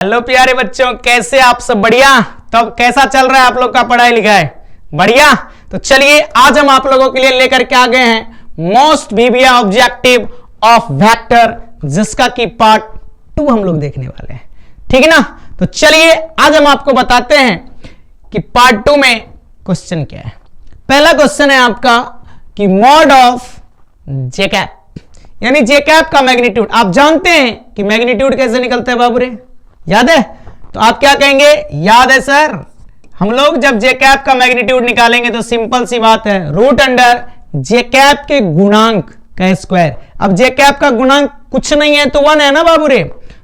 Hello प्यारे बच्चों, कैसे आप सब? बढ़िया। तो कैसा चल रहा है आप लोग का पढ़ाई लिखाई? बढ़िया। तो चलिए आज हम आप लोगों के लिए लेकर के आ गए हैं मोस्ट वीविया ऑब्जेक्टिव ऑफ वेक्टर, जिसका की पार्ट 2 हम लोग देखने वाले हैं। ठीक है ना? तो चलिए आज हम आपको बताते हैं कि पार्ट 2 में क्वेश्चन क्या है। पहला क्वेश्चन है आपका कि मॉड ऑफ जे कैप, यानी जे कैप का मैग्नीट्यूड। आप जानते हैं कि मैग्नीट्यूड कैसे निकलता है बाबू रे? याद है? तो आप क्या कहेंगे? याद है सर। हम लोग जब जे कैप का मैग्नीट्यूड निकालेंगे तो सिंपल सी बात है, रूट अंडर जे कैप के गुणांक का स्क्वायर। अब जे कैप का गुणांक कुछ नहीं है तो 1 है ना बाबू रे,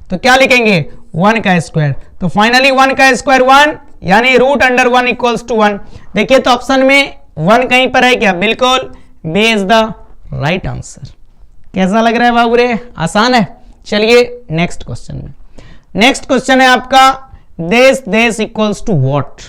तो क्या लिखेंगे? 1 का स्क्वायर। तो फाइनली 1 का स्क्वायर 1, यानी रूट अंडर 1 इक्वल्स टू 1। देखिए तो ऑप्शन में 1 कहीं पर है क्या? बिल्कुल, B is the right answer. कैसा लग रहा है बाबू रे? आसान है। चलिए नेक्स्ट क्वेश्चन में। नेक्स्ट क्वेश्चन है आपका देश देश इक्वल्स टू व्हाट।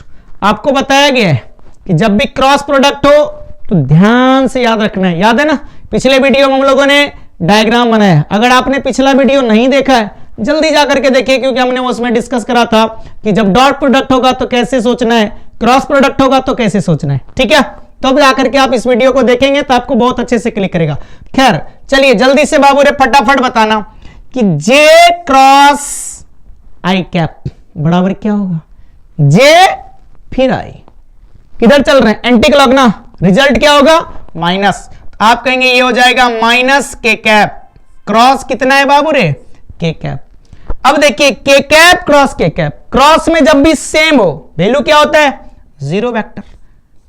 आपको बताया गया है कि जब भी क्रॉस प्रोडक्ट हो तो ध्यान से याद रखना है। याद है ना? पिछले वीडियो में हम लोगों ने डायग्राम बनाया। अगर आपने पिछला वीडियो नहीं देखा है जल्दी जाकर के देखिए, क्योंकि हमने उसमें डिस्कस करा था कि जब डॉट प्रोडक्ट होगा तो कैसे सोचना है, क्रॉस प्रोडक्ट होगा तो कैसे सोचना है। ठीक है? तो अब जाकर के आप इस वीडियो को देखेंगे तो आपको बहुत अच्छे से क्लिक करेगा। खैर चलिए जल्दी से बाबू रे फटाफट बताना कि जे क्रॉस आई कैप बराबर क्या होगा? जे फिर आई, किधर चल रहे हैं? एंटी क्लॉक ना। रिजल्ट क्या होगा? माइनस। आप कहेंगे ये हो जाएगा माइनस के कैप। क्रॉस कितना है बाबू रे? के कैप। अब देखिए के कैप क्रॉस के कैप, क्रॉस में जब भी सेम हो वैल्यू क्या होता है? Zero vector.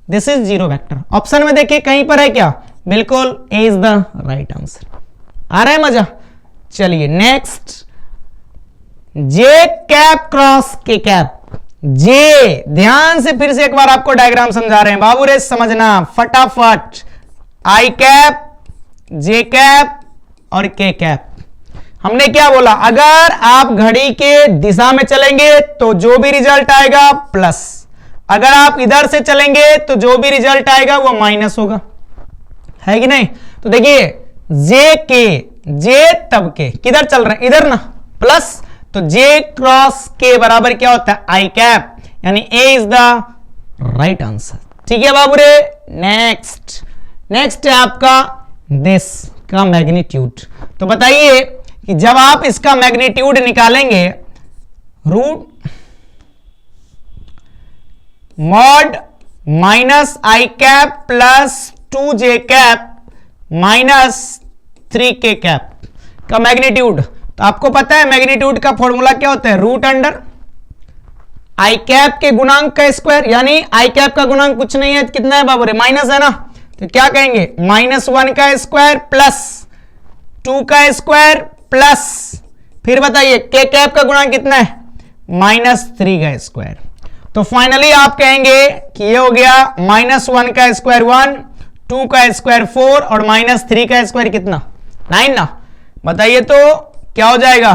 This is zero vector. Option में देखिए कहीं पर है क्या? बिल्कुल ए इज द राइट आंसर। आ रहा है मजा? चलिए नेक्स्ट, जे कैप क्रॉस के कैप। जे, ध्यान से फिर से एक बार आपको डायग्राम समझा रहे हैं बाबू रे, समझना फटाफट। आई कैप, जे कैप और के कैप। हमने क्या बोला? अगर आप घड़ी के दिशा में चलेंगे तो जो भी रिजल्ट आएगा प्लस, अगर आप इधर से चलेंगे तो जो भी रिजल्ट आएगा वो माइनस होगा, है कि नहीं? तो देखिए जे के, जे तब के किधर चल रहे हैं? इधर ना, प्लस। तो जे क्रॉस के बराबर क्या होता है? आई कैप, यानी ए इज द राइट आंसर। ठीक है बाबू रे? नेक्स्ट, नेक्स्ट है आपका दिस का मैग्नीट्यूड। तो बताइए कि जब आप इसका मैग्नीट्यूड निकालेंगे, रूट मॉड माइनस आई कैप प्लस 2 जे कैप माइनस 3 के कैप का मैग्नीट्यूड। तो आपको पता है मैग्नीट्यूड का फॉर्मूला क्या होता है? रूट अंडर आई कैप के गुणांक का स्क्वायर, यानी आई कैप का गुणांक कुछ नहीं है, कितना है बाबू रे? माइनस है ना। तो क्या कहेंगे? -1 का स्क्वायर प्लस 2 का स्क्वायर प्लस, फिर बताइए के कैप का गुणांक कितना है? -3 का स्क्वायर। तो फाइनली आप कहेंगे कि ये हो गया -1 का स्क्वायर 1, 2 का स्क्वायर 4 और -3 का स्क्वायर कितना? 9 ना। बताइए तो क्या हो जाएगा?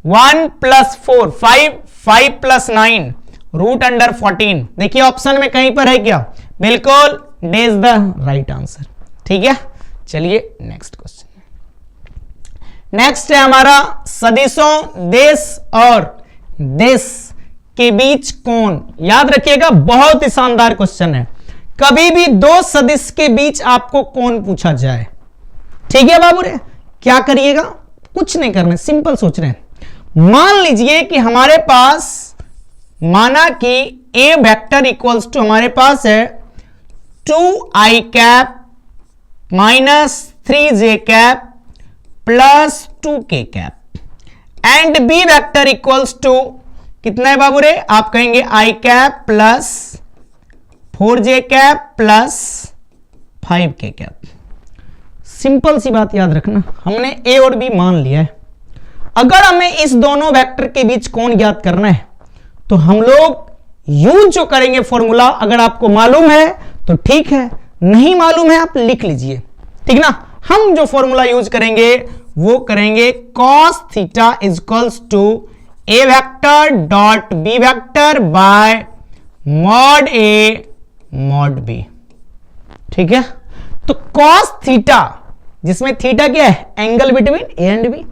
1 + 4 5, 5 + 9 रूट अंडर 14। देखिए ऑप्शन में कहीं पर है क्या? बिल्कुल D is the right answer. ठीक है? चलिए नेक्स्ट क्वेश्चन। नेक्स्ट है हमारा सदिशों देश और देश के बीच कोण। याद रखिएगा बहुत ही शानदार क्वेश्चन है। कभी भी दो सदिश के बीच आपको कोण पूछा जाए, ठीक है बाबू रे, क्या करिएगा? कुछ नहीं करना, सिंपल सोच रहे हैं। मान लीजिए कि हमारे पास, माना कि ए वेक्टर इक्वल्स टू हमारे पास है 2i cap minus 3j cap plus 2k cap, and B vector equals to कितना है बाबू रे? आप कहेंगे i cap plus 4j cap plus 5k cap. Simple सी बात याद रखना, हमने ए और बी मान लिया है। अगर हमें इस दोनों वेक्टर के बीच कोण ज्ञात करना है तो हम लोग यूज जो करेंगे फॉर्मूला, अगर आपको मालूम है तो ठीक है, नहीं मालूम है आप लिख लीजिए। ठीक ना? हम जो फॉर्मूला यूज करेंगे वो करेंगे cos theta equals to A vector dot B vector by mod A mod B. ठीक है? तो cos थीटा, जिसमें थीटा क्या है? Angle between A and B.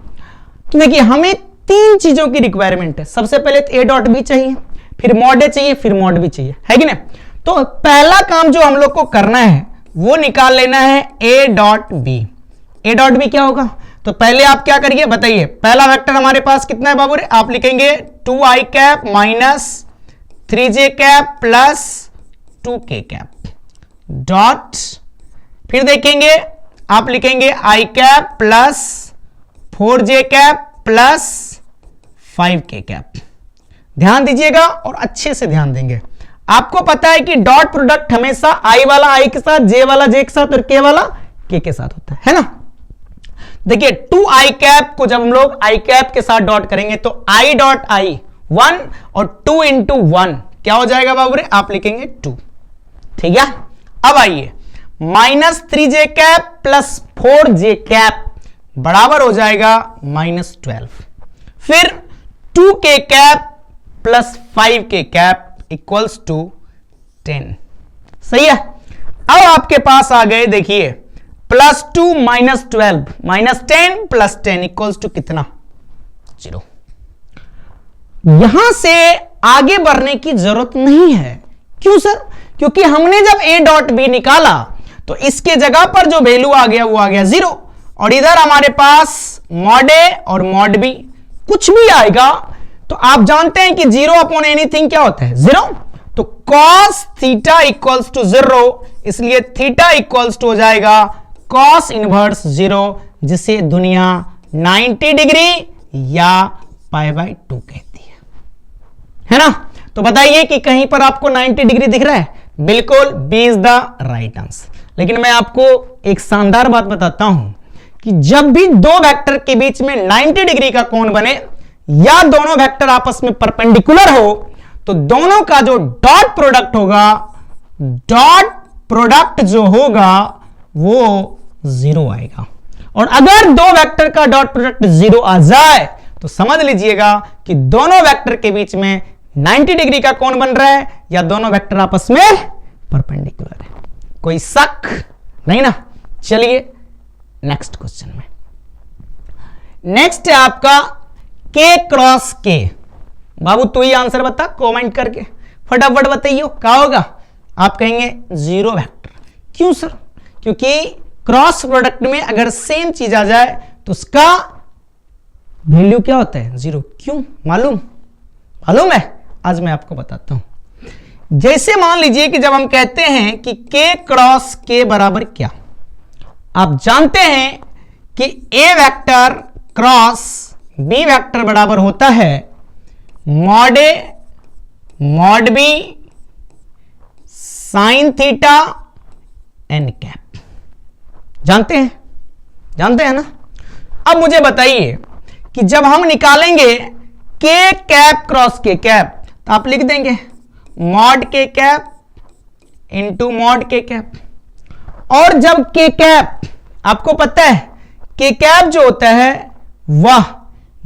तो देखिए हमें तीन चीजों की रिक्वायरमेंट है। सबसे पहले तो ए डॉट बी चाहिए, फिर मॉड ए चाहिए, फिर मॉड बी चाहिए, है कि नहीं? तो पहला काम जो हम लोग को करना है वो निकाल लेना है A dot B. A dot B क्या होगा? तो पहले आप क्या करिए बताइए। पहला वेक्टर हमारे पास कितना है बाबू रे? आप लिखेंगे 2i cap minus 3j cap plus 2k cap dot, फिर देखेंगे आप लिखेंगे i cap plus 4j cap plus 5k cap. ध्यान दीजिएगा और अच्छे से ध्यान देंगे। आपको पता है कि डॉट प्रोडक्ट हमेशा i वाला i के साथ, j वाला j के साथ और k वाला k के साथ होता है ना? देखिए 2i कैप को जब हम लोग i कैप के साथ डॉट करेंगे तो i डॉट i 1 और 2 इंटू 1 क्या हो जाएगा बाबू रे? आप लिखेंगे 2। ठीक है, अब आइए minus 3j cap plus 4j cap बराबर हो जाएगा माइनस 12, फिर 2k cap plus 5k cap equals to 10। सही है। अब आपके पास आ गए, देखिए plus 2 minus 12 minus 10 plus 10 equals to कितना? 0। यहां से आगे बढ़ने की जरूरत नहीं है। क्यों सर? क्योंकि हमने जब a डॉट बी निकाला तो इसके जगह पर जो वैल्यू आ गया वो आ गया 0, और इधर हमारे पास मॉड ए और मॉड बी कुछ भी आएगा तो आप जानते हैं कि 0 अपॉन एनीथिंग क्या होता है? 0। तो cos थीटा इक्वल्स टू 0, इसलिए थीटा इक्वल्स टू हो जाएगा cos इनवर्स 0, जिसे दुनिया 90 डिग्री या π/2 कहती है ना? तो बताइए कि कहीं पर आपको 90 डिग्री दिख रहा है? बिल्कुल, B is the right answer. लेकिन मैं आपको एक शानदार बात बताता हूं कि जब भी दो वेक्टर के बीच में 90 डिग्री का कोण बने या दोनों वेक्टर आपस में परपेंडिकुलर हो तो दोनों का जो डॉट प्रोडक्ट होगा, डॉट प्रोडक्ट जो होगा वो 0 आएगा। और अगर दो वेक्टर का डॉट प्रोडक्ट 0 आ जाए तो समझ लीजिएगा कि दोनों वेक्टर के बीच में 90 डिग्री का कोण बन रहा है या दोनों वेक्टर आपस में परपेंडिकुलर है। कोई शक नहीं ना? चलिए नेक्स्ट क्वेश्चन में। नेक्स्ट है आपका k क्रॉस k। बाबू तू ही आंसर बता कमेंट करके, फटाफट बताइए क्या होगा? आप कहेंगे 0 वेक्टर। क्यों सर? क्योंकि क्रॉस प्रोडक्ट में अगर सेम चीज आ जाए तो उसका वैल्यू क्या होता है? 0। क्यों? मालूम है? आज मैं आपको बताता हूं। जैसे मान लीजिए कि जब हम कहते हैं कि k क्रॉस k बराबर क्या, आप जानते हैं कि a vector cross b vector बराबर होता है mod a mod b sine theta n cap. जानते हैं ना? अब मुझे बताइए कि जब हम निकालेंगे k cap cross k cap तो आप लिख देंगे mod k cap into mod k cap. और जब k कैप, आपको पता है k कैप जो होता है वह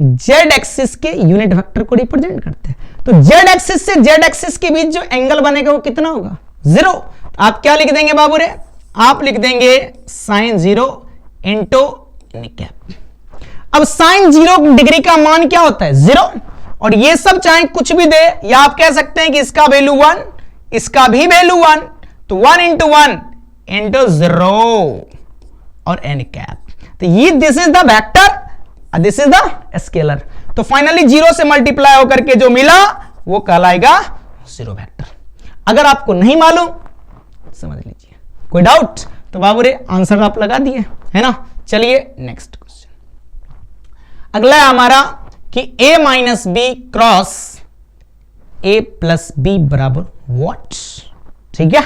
z एक्सिस के यूनिट वेक्टर को रिप्रेजेंट करते हैं। तो z एक्सिस से z एक्सिस के बीच जो एंगल बनेगा वो कितना होगा? 0। आप क्या लिख देंगे बाबू रे? आप लिख देंगे साइन 0 इंटू n कैप। अब साइन 0 डिग्री का मान क्या होता है? 0। और ये सब चाहे कुछ भी दे, या आप कह सकते हैं कि इसका वैल्यू 1, इसका भी वैल्यू 1, तो 1 इंटू 1 इंटू 0 और n कैप। तो ये this is the vector, this is the scalar. तो फाइनली 0 से मल्टीप्लाई होकर के जो मिला वो कहलाएगा 0 वेक्टर। अगर आपको नहीं मालूम समझ लीजिए, कोई डाउट तो बाबू रे आंसर आप लगा दिए, है ना? चलिए नेक्स्ट क्वेश्चन। अगला है हमारा कि a minus B cross a plus B बराबर व्हाट। ठीक है,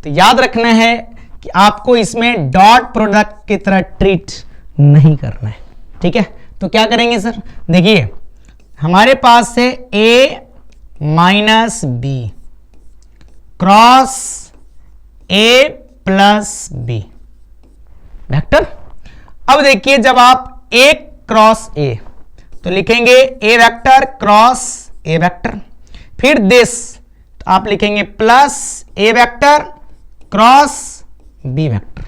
तो याद रखना है कि आपको इसमें डॉट प्रोडक्ट की तरह ट्रीट नहीं करना है। ठीक है, तो क्या करेंगे सर? देखिए हमारे पास है a minus B cross a plus B vector. अब देखिए जब आप a क्रॉस a तो लिखेंगे a vector cross a vector, फिर दिस तो आप लिखेंगे plus a vector cross b vector.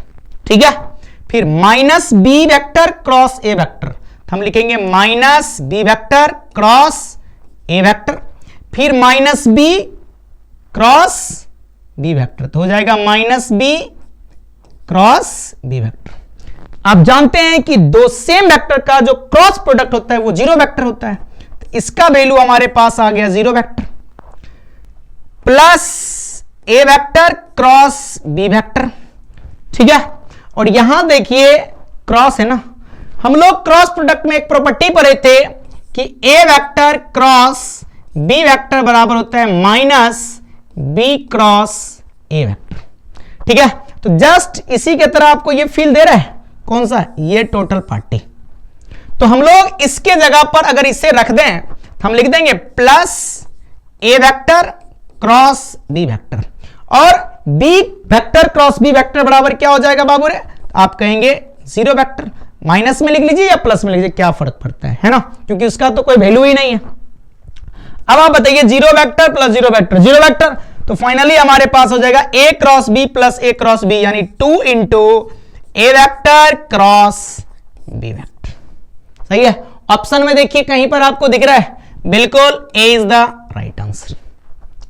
ठीक है, फिर minus b vector cross a vector तो हम लिखेंगे minus B vector cross A vector, फिर minus B cross B vector, तो हो जाएगा minus B cross B vector. आप जानते हैं कि दो सेम वेक्टर का जो क्रॉस प्रोडक्ट होता है वो जीरो वेक्टर होता है, तो इसका वैल्यू हमारे पास आ गया zero vector, plus A vector cross B vector. ठीक है, और यहां देखिए क्रॉस है ना, हम लोग क्रॉस प्रोडक्ट में एक प्रॉपर्टी पढ़े थे कि A vector cross B vector बराबर होता है minus B cross A vector. ठीक है, तो जस्ट इसी के तरह आपको ये फील दे रहा है, कौन सा, ये टोटल पार्टी। तो हम लोग इसके जगह पर अगर इसे रख दें तो हम लिख देंगे plus A vector cross B vector, और B vector cross B vector बराबर क्या हो जाएगा बाबू रे, आप कहेंगे जीरो वेक्टर। माइनस में लिख लीजिए या प्लस में लिख लीजिए, क्या फर्क पड़ता है ना, क्योंकि उसका तो कोई वैल्यू ही नहीं है। अब आप बताइए zero vector plus zero vector, zero vector, तो फाइनली हमारे पास हो जाएगा ए क्रॉस बी प्लस ए क्रॉस बी, यानी 2 इंटू ए वेक्टर क्रॉस बी वेक्टर। सही है, ऑप्शन में देखिए कहीं पर आपको दिख रहा है, बिल्कुल ए इज द राइट आंसर।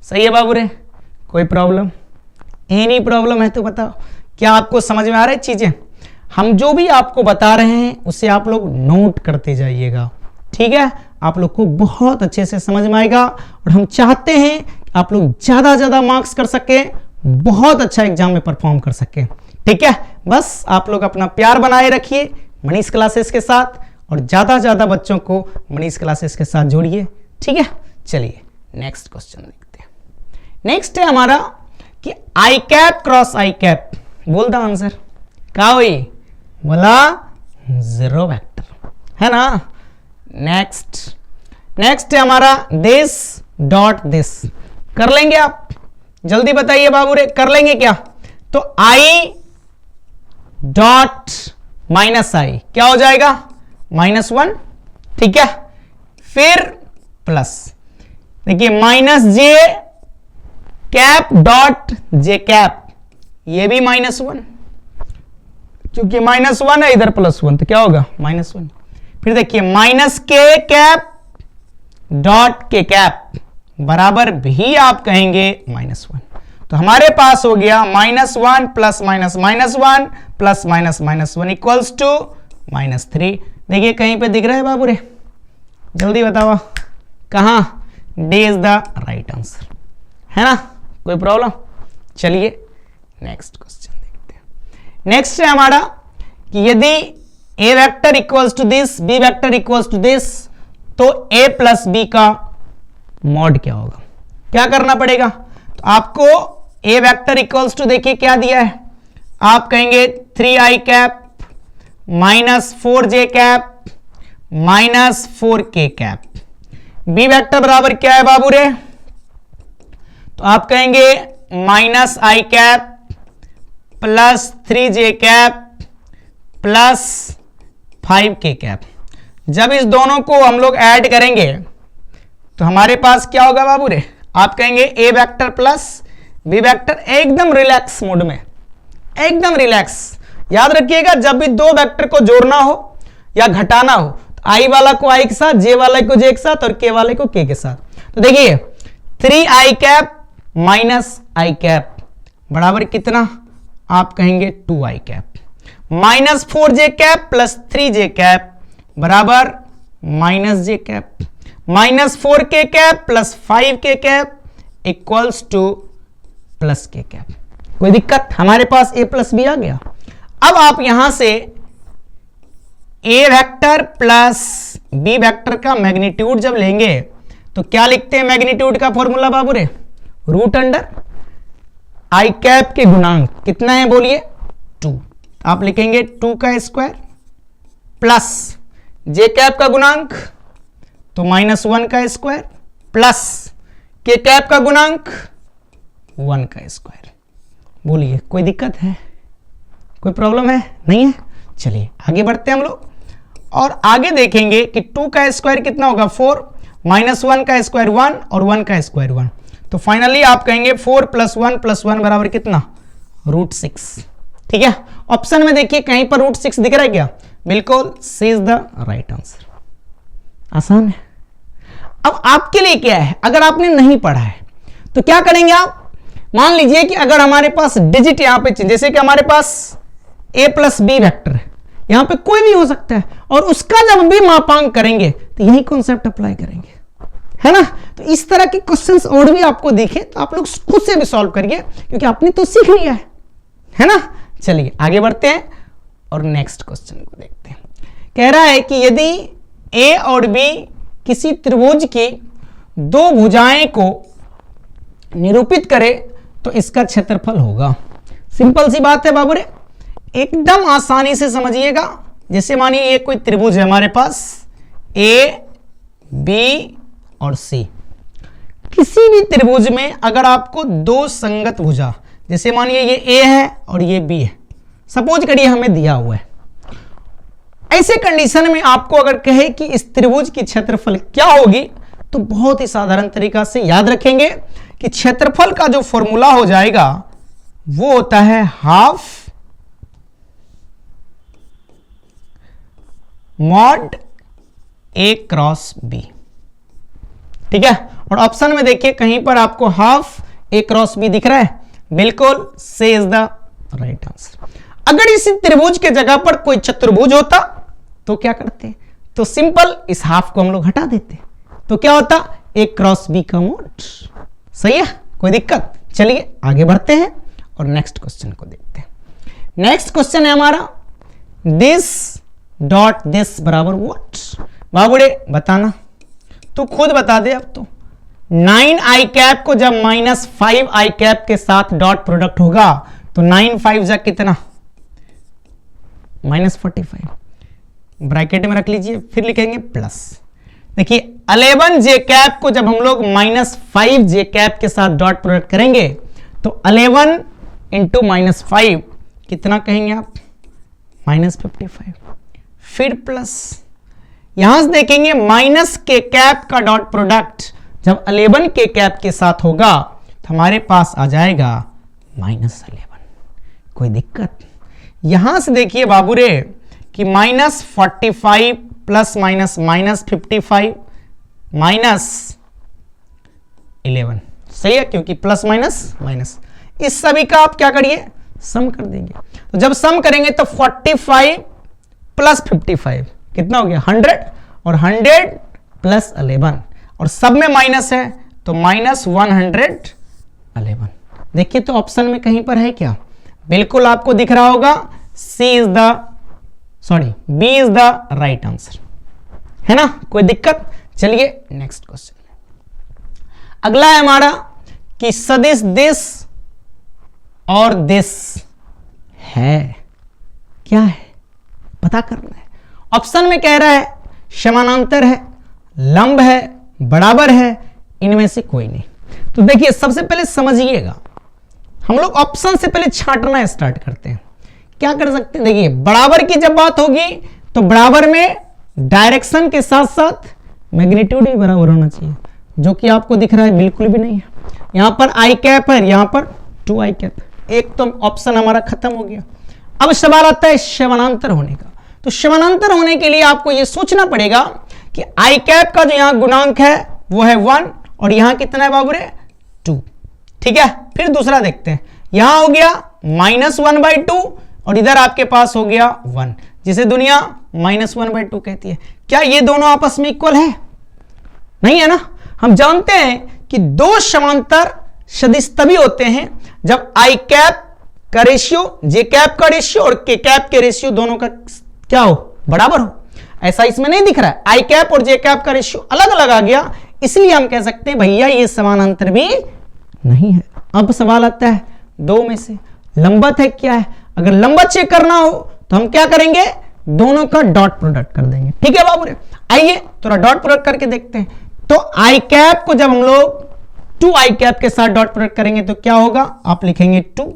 सही है बाबू रे, कोई प्रॉब्लम, एनी प्रॉब्लम है तो बताओ, क्या आपको समझ में आ रहा है चीजें? हम जो भी आपको बता रहे हैं उसे आप लोग नोट करते जाइएगा, ठीक है, आप लोग को बहुत अच्छे से समझ में आएगा, और हम चाहते हैं आप लोग ज्यादा से ज्यादा मार्क्स कर सके, बहुत अच्छा एग्जाम में परफॉर्म कर सके। ठीक है, बस आप लोग अपना प्यार बनाए रखिए मनीष क्लासेस के साथ, और ज्यादा से ज्यादा बच्चों को मनीष क्लासेस के साथ जोड़िए। ठीक है, चलिए नेक्स्ट क्वेश्चन देखते हैं। नेक्स्ट है हमारा कि आई कैप क्रॉस आई कैप, बोल द आंसर, क्या हुई, बोला जीरो वेक्टर, है ना। नेक्स्ट है हमारा दिस डॉट दिस, कर लेंगे आप, जल्दी बताइए बाबू रे, कर लेंगे क्या? तो आई डॉट माइनस आई क्या हो जाएगा, -1, ठीक है, फिर प्लस, देखिए माइनस जे कैप डॉट जे कैप, ये भी -1, क्योंकि -1 है इधर +1, तो क्या होगा -1। फिर देखिए माइनस के कैप डॉट के कैप बराबर भी आप कहेंगे -1, तो हमारे पास हो गया -1 प्लस -1 प्लस -1 इक्वल्स टू -3। देखिए कहीं पे दिख रहा है बाबू रे, जल्दी बताओ कहां, D is the right answer, है ना, कोई प्रॉब्लम। चलिए नेक्स्ट क्वेश्चन देखते हैं। नेक्स्ट है हमारा कि यदि A vector equals to this, B vector equals to this, तो ए प्लस बी का मॉड क्या होगा, क्या करना पड़ेगा? तो आपको ए वेक्टर इक्वल्स टू देखिए क्या दिया है, आप कहेंगे 3i cap -4j cap -4k cap, B vector बराबर क्या है बाबू रे, तो आप कहेंगे -i cap plus 3j cap plus 5k cap. जब इस दोनों को हम लोग ऐड करेंगे तो हमारे पास क्या होगा बाबू रे, आप कहेंगे ए वेक्टर प्लस बी वेक्टर, एकदम रिलैक्स मोड में, एकदम रिलैक्स। याद रखिएगा जब भी दो वेक्टर को जोड़ना हो या घटाना हो, तो आई वाला को आई के साथ, जे वाले को जे के साथ, और के वाले को के साथ। तो देखिए 3i कैप -i कैप बराबर कितना, आप कहेंगे 2i cap, -4j cap plus 3j cap बराबर -j cap, -4k cap plus 5k cap equals to +k cap. कोई दिक्कत, हमारे पास a प्लस बी आ गया। अब आप यहां से a vector plus b vector का मैग्नीट्यूड जब लेंगे तो क्या लिखते हैं मैग्नीट्यूड का फॉर्मूला बाबू रे, √i कैप के गुणांक कितना है बोलिए, 2, आप लिखेंगे 2 का स्क्वायर प्लस j कैप का गुणांक तो -1 का स्क्वायर प्लस k कैप का गुणांक 1 का स्क्वायर। बोलिए कोई दिक्कत है, कोई प्रॉब्लम है, नहीं है? चलिए आगे बढ़ते हैं हम लोग, और आगे देखेंगे कि 2 का स्क्वायर कितना होगा 4, -1 का स्क्वायर 1 और 1 का स्क्वायर 1, तो फाइनली आप कहेंगे 4 + 1 + 1 बराबर कितना, √6। ठीक है, ऑप्शन में देखिए कहीं पर √6 दिख रहा है क्या, बिल्कुल सी इज द राइट आंसर। आसान है। अब आपके लिए क्या है, अगर आपने नहीं पढ़ा है तो क्या करेंगे आप, मान लीजिए कि अगर हमारे पास डिजिट यहां पे, जैसे कि हमारे पास a प्लस बी वेक्टर है, यहां पे कोई भी हो सकता है, और उसका जब भी मापांक करेंगे तो यही कॉन्सेप्ट अप्लाई करेंगे, है ना। तो इस तरह के क्वेश्चंस और भी आपको दिखे तो आप लोग खुद से भी सॉल्व करिए, क्योंकि आपने तो सीख लिया है ना। चलिए आगे बढ़ते हैं और नेक्स्ट क्वेश्चन को देखते हैं। कह रहा है कि यदि a और b किसी त्रिभुज की दो भुजाएं को निरूपित करे तो इसका क्षेत्रफल होगा। सिंपल सी बात है बाबू रे, एकदम आसानी से समझिएगा। जैसे मानिए ये कोई त्रिभुज है हमारे पास a, b और c। किसी भी त्रिभुज में अगर आपको दो संगत भुजा, जैसे मानिए ये a है और ये b है, सपोज करिए हमें दिया हुआ है, ऐसे कंडीशन में आपको अगर कहे कि इस त्रिभुज की क्षेत्रफल क्या होगी, तो बहुत ही साधारण तरीका से याद रखेंगे कि क्षेत्रफल का जो फॉर्मूला हो जाएगा वो होता है half mod a cross b। ठीक है, और ऑप्शन में देखिए कहीं पर आपको हाफ a क्रॉस b दिख रहा है, बिल्कुल सी इज द राइट आंसर। अगर इसी त्रिभुज के जगह पर कोई चतुर्भुज होता तो क्या करते, तो सिंपल इस हाफ को हम लोग हटा देते, तो क्या होता a क्रॉस b का मोड। सही है, कोई दिक्कत। चलिए आगे बढ़ते हैं और नेक्स्ट क्वेश्चन को देखते हैं। नेक्स्ट क्वेश्चन है हमारा दिस डॉट दिस बराबर व्हाट। बाबूड़े बताना, तू खुद बता दे। अब तो 9 आई कैप को जब -5 आई कैप के साथ डॉट प्रोडक्ट होगा तो 9 5 जा कितना, -45 ब्रैकेट में रख लीजिए, फिर लिखेंगे प्लस। देखिए 11 जे कैप को जब हम लोग -5 जे कैप के साथ डॉट प्रोडक्ट करेंगे तो 11 इंटू -5 कितना कहेंगे आप, -55, फिर प्लस। यहां से देखेंगे माइनस के कैप का डॉट प्रोडक्ट जब 11 के कैप के साथ होगा तो हमारे पास आ जाएगा -11। कोई दिक्कत। यहां से देखिए बाबूरे कि -45 प्लस माइनस -55 -11 सही है, क्योंकि प्लस माइनस माइनस, इस सभी का आप क्या करिए सम कर देंगे। तो जब सम करेंगे तो 45 प्लस 55 कितना हो गया 100, और 100 प्लस 11, और सब में माइनस है तो -111। देखिए तो ऑप्शन में कहीं पर है क्या, बिल्कुल आपको दिख रहा होगा B is the right answer, है ना। कोई दिक्कत। चलिए नेक्स्ट क्वेश्चन। अगला है हमारा कि सदिश दिस और दिस है, क्या है पता करना है। ऑप्शन में कह रहा है समानांतर है, लंब है, बराबर है, इनमें से कोई नहीं। तो देखिए सबसे पहले समझिएगा, हम लोग ऑप्शन से पहले छांटना स्टार्ट करते हैं। क्या कर सकते हैं, देखिए बराबर की जब बात होगी तो बराबर में डायरेक्शन के साथ साथ मैग्नीट्यूड भी बराबर होना चाहिए, जो कि आपको दिख रहा है बिल्कुल भी नहीं है। यहां पर आई कैप है, यहां पर 2 आई कैप, एक तो ऑप्शन हमारा खत्म हो गया। अब सवाल आता है समानांतर होने का। तो समानांतर होने के लिए आपको यह सोचना पड़ेगा कि आई कैप का जो यहां गुणांक है वो है 1, और यहां कितना है बाबू रे 2। ठीक है, फिर दूसरा देखते हैं। यहां हो गया -1/2 और इधर आपके पास हो गया 1, जिसे दुनिया -1/2 कहती है। क्या ये दोनों आपस में इक्वल है? नहीं है ना। हम जानते हैं कि दो समांतर सदिश तभी होते हैं जब आई कैप का रेशियो, जे कैप का रेशियो और के कैप के रेशियो दोनों का क्या हो, बराबर हो। ऐसा इसमें नहीं दिख रहा है, आई कैप और जे कैप का रेशियो अलग अलग आ गया, इसलिए हम कह सकते हैं भैया ये समानांतर भी नहीं है। अब सवाल आता है दो में से लंबवत है क्या है। अगर लंबवत चेक करना हो तो हम क्या करेंगे, दोनों का डॉट प्रोडक्ट कर देंगे। ठीक है बाबू रे, आइए थोड़ा डॉट प्रोडक्ट करके देखते हैं। तो आई कैप को जब हम लोग 2 आई कैप के साथ डॉट प्रोडक्ट करेंगे तो क्या होगा, आप लिखेंगे 2,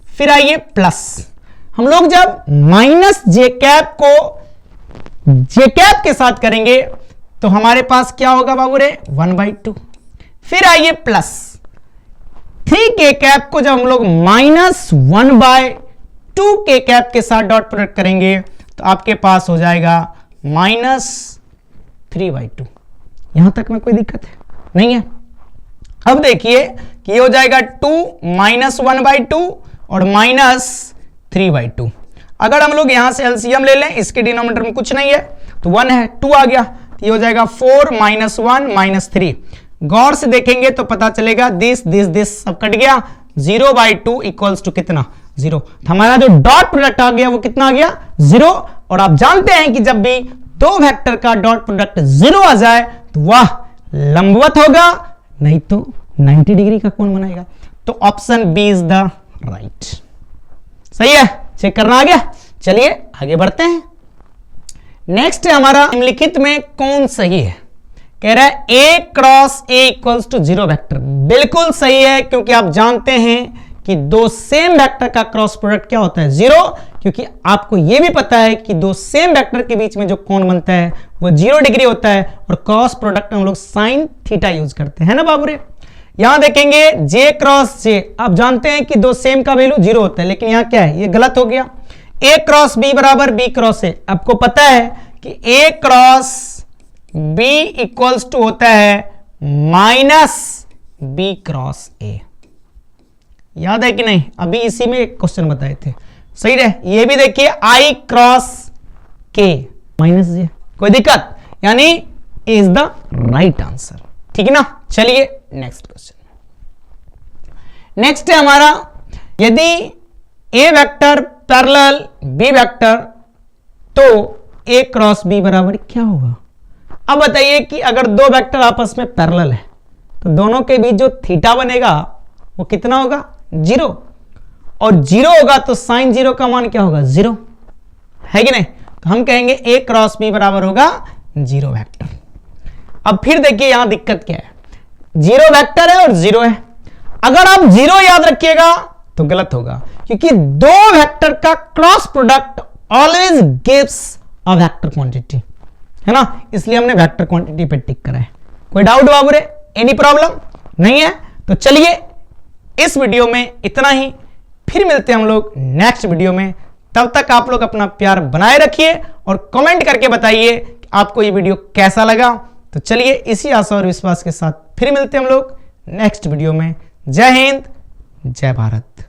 फिर आइए प्लस। हम लोग जब माइनस जे कैप को जे कैप के साथ करेंगे तो हमारे पास क्या होगा बाबू रे 1/2, फिर आइए प्लस 3 के कैप को जब हम लोग -1/2 के कैप के साथ डॉट प्रोडक्ट करेंगे तो आपके पास हो जाएगा -3/2। यहां तक में कोई दिक्कत है नहीं है। अब देखिए कि ये हो जाएगा 2 -1/2 और -3/2। अगर हम लोग यहां से एलसीएम ले लें, इसके डिनोमिनेटर में कुछ नहीं है तो 1 है, 2 आ गया, तो ये हो जाएगा 4 -1 -3। गौर से देखेंगे तो पता चलेगा दिस सब कट गया, 0/2 इक्वल्स टू कितना 0। तो हमारा जो डॉट प्रोडक्ट आ गया वो कितना आ गया 0। और आप जानते हैं कि जब भी दो वेक्टर का डॉट प्रोडक्ट 0 आ जाए तो वह लंबवत होगा, नहीं तो 90 डिग्री का कोण बनाएगा। तो option B is the right. सही है, चेक करना आ गया। चलिए आगे बढ़ते हैं। नेक्स्ट है हमारा निम्नलिखित में कौन सही है। कह रहा है A cross A equals to 0 vector. बिल्कुल सही है, क्योंकि आप जानते हैं कि दो सेम वेक्टर का क्रॉस प्रोडक्ट क्या होता है 0, क्योंकि आपको यह भी पता है कि दो सेम वेक्टर के बीच में जो कोण बनता है वो 0 डिग्री होता है, और क्रॉस प्रोडक्ट में हम लोग साइन थीटा यूज करते हैं ना बाबू रे। यहां देखेंगे J क्रॉस J, आप जानते हैं कि दो सेम का वैल्यू 0 होता है, लेकिन यहां क्या है, ये गलत हो गया। A क्रॉस B बराबर B क्रॉस A। आपको पता है कि A cross B equals to होता है -B क्रॉस A। याद है कि नहीं, अभी इसी में एक क्वेश्चन बताए थे। सही है, ये भी देखिए I क्रॉस K -J, कोई दिक्कत, यानी A is the right answer. ठीक है ना। चलिए नेक्स्ट क्वेश्चन। नेक्स्ट है हमारा, यदि A vector parallel B vector तो A क्रॉस B बराबर क्या होगा। अब बताइए कि अगर दो वेक्टर आपस में पैरेलल है तो दोनों के बीच जो थीटा बनेगा वो कितना होगा 0, और 0 होगा तो साइन 0 का मान क्या होगा 0, है कि नहीं। तो हम कहेंगे A क्रॉस B बराबर होगा 0 वेक्टर। अब फिर देखिए यहां दिक्कत क्या है, 0 वेक्टर है और 0 है। अगर आप 0 याद रखिएगा तो गलत होगा, क्योंकि दो वेक्टर का cross product always gives a vector quantity, है ना, इसलिए हमने वेक्टर क्वांटिटी पे टिक करा है। कोई डाउट बाबू रे, एनी प्रॉब्लम नहीं है। तो चलिए इस वीडियो में इतना ही, फिर मिलते हैं हम लोग नेक्स्ट वीडियो में। तब तक आप लोग अपना प्यार बनाए रखिए और कमेंट करके बताइए कि आपको ये वीडियो कैसा लगा। तो चलिए इसी आशा और विश्वास के साथ फिर मिलते हैं हम लोग नेक्स्ट वीडियो में। जय हिंद, जय भारत।